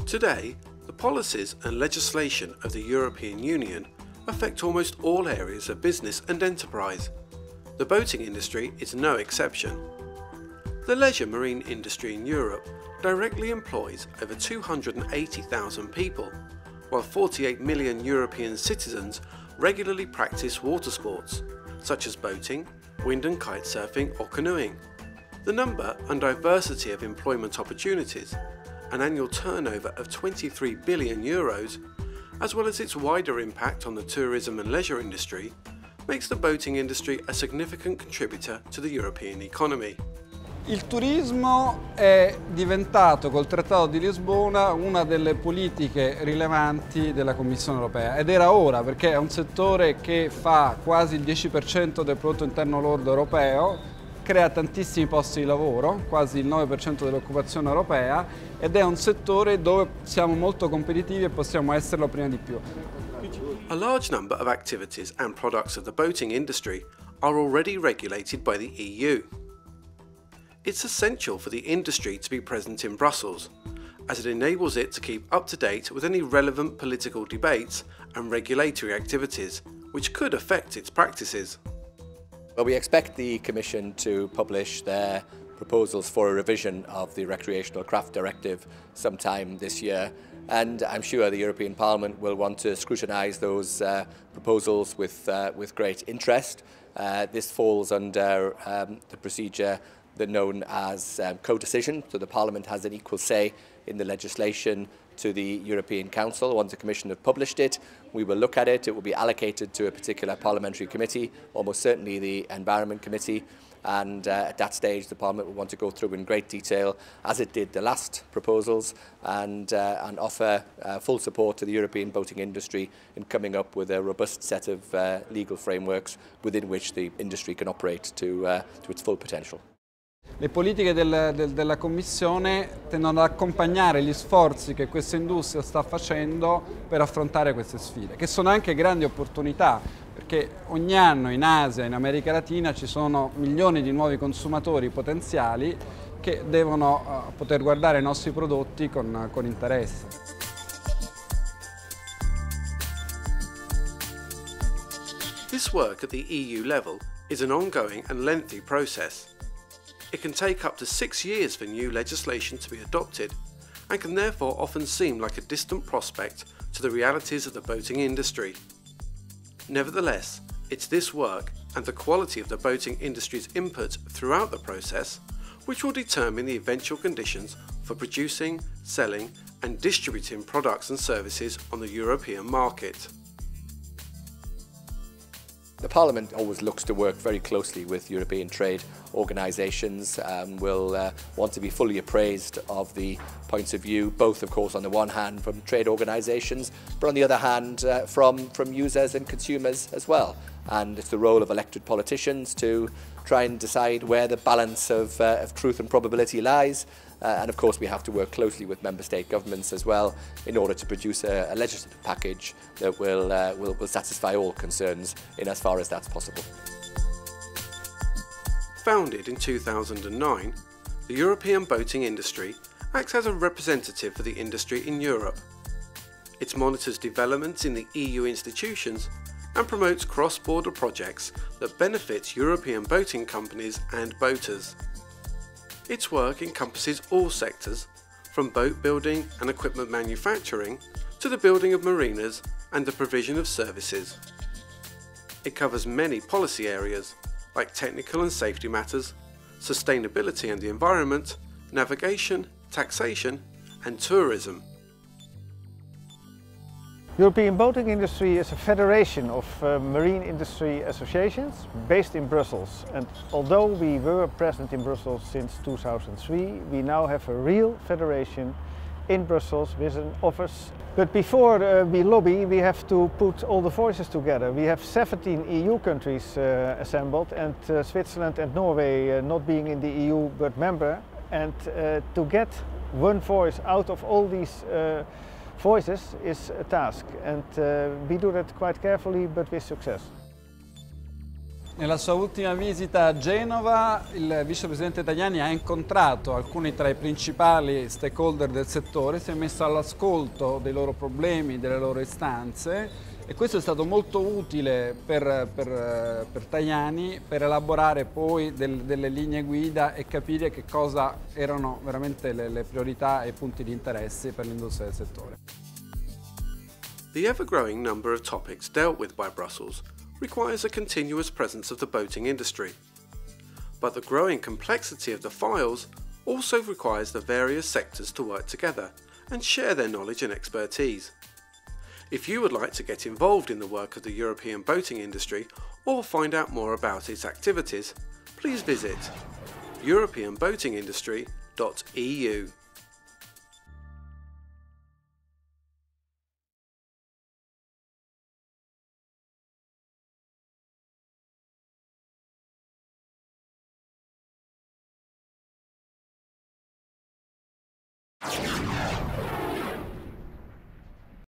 Today, the policies and legislation of the European Union affect almost all areas of business and enterprise. The boating industry is no exception. The leisure marine industry in Europe directly employs over 280,000 people, while 48 million European citizens regularly practice water sports, such as boating, wind and kite surfing or canoeing. The number and diversity of employment opportunities, an annual turnover of 23 billion euros, as well as its wider impact on the tourism and leisure industry, makes the boating industry a significant contributor to the European economy. Il turismo è diventato col Trattato di Lisbona una delle politiche rilevanti della Commissione europea ed era ora, perché è un settore che fa quasi il 10% del prodotto interno lordo europeo, crea tantissimi posti di lavoro, quasi il 9% dell'occupazione europea, ed è un settore dove siamo molto competitivi e possiamo esserlo prima di più. A large number of activities and products of the boating industry are already regulated by the EU. It's essential for the industry to be present in Brussels, as it enables it to keep up to date with any relevant political debates and regulatory activities, which could affect its practices. Well, we expect the Commission to publish their proposals for a revision of the Recreational Craft Directive sometime this year, and I'm sure the European Parliament will want to scrutinise those proposals with great interest. This falls under the procedure known as co-decision, so the Parliament has an equal say in the legislation to the European Council. Once the Commission have published it, we will look at it. It will be allocated to a particular parliamentary committee, almost certainly the Environment Committee, and at that stage the Parliament will want to go through in great detail, as it did the last proposals, and offer full support to the European boating industry in coming up with a robust set of legal frameworks within which the industry can operate to its full potential. Le politiche della Commissione tendono ad accompagnare gli sforzi che questa industria sta facendo per affrontare queste sfide, che sono anche grandi opportunità, perché ogni anno in Asia e in America Latina ci sono milioni di nuovi consumatori potenziali che devono poter guardare i nostri prodotti con interesse. This work at the EU level is an ongoing and lengthy process. It can take up to 6 years for new legislation to be adopted, and can therefore often seem like a distant prospect to the realities of the boating industry. Nevertheless, it's this work and the quality of the boating industry's input throughout the process which will determine the eventual conditions for producing, selling and distributing products and services on the European market. The Parliament always looks to work very closely with European trade organisations, will want to be fully appraised of the points of view, both of course on the one hand from trade organisations, but on the other hand from users and consumers as well. And it's the role of elected politicians to try and decide where the balance of truth and probability lies. And of course we have to work closely with member state governments as well in order to produce a legislative package that will satisfy all concerns in as far as that's possible. Founded in 2009, the European boating industry acts as a representative for the industry in Europe. It monitors developments in the EU institutions and promotes cross-border projects that benefit European boating companies and boaters. Its work encompasses all sectors, from boat building and equipment manufacturing to the building of marinas and the provision of services. It covers many policy areas like technical and safety matters, sustainability and the environment, navigation, taxation and tourism. European boating industry is a federation of marine industry associations based in Brussels, and although we were present in Brussels since 2003, we now have a real federation in Brussels with an office. But before we lobby, we have to put all the voices together. We have 17 EU countries assembled, and Switzerland and Norway not being in the EU but member, and to get one voice out of all these voices is a task, and we do that quite carefully but with success. Nella sua ultima visita a Genova, il vicepresidente Tajani ha incontrato alcuni tra i principali stakeholder del settore, si è messo all'ascolto dei loro problemi, delle loro istanze, e questo è stato molto utile per Tajani per elaborare poi delle linee guida e capire che cosa erano veramente le priorità e i punti di interesse per l'industria del settore. The ever-growing number of topics dealt with by Brussels requires a continuous presence of the boating industry. But the growing complexity of the files also requires the various sectors to work together and share their knowledge and expertise. If you would like to get involved in the work of the European boating industry or find out more about its activities, please visit europeanboatingindustry.eu.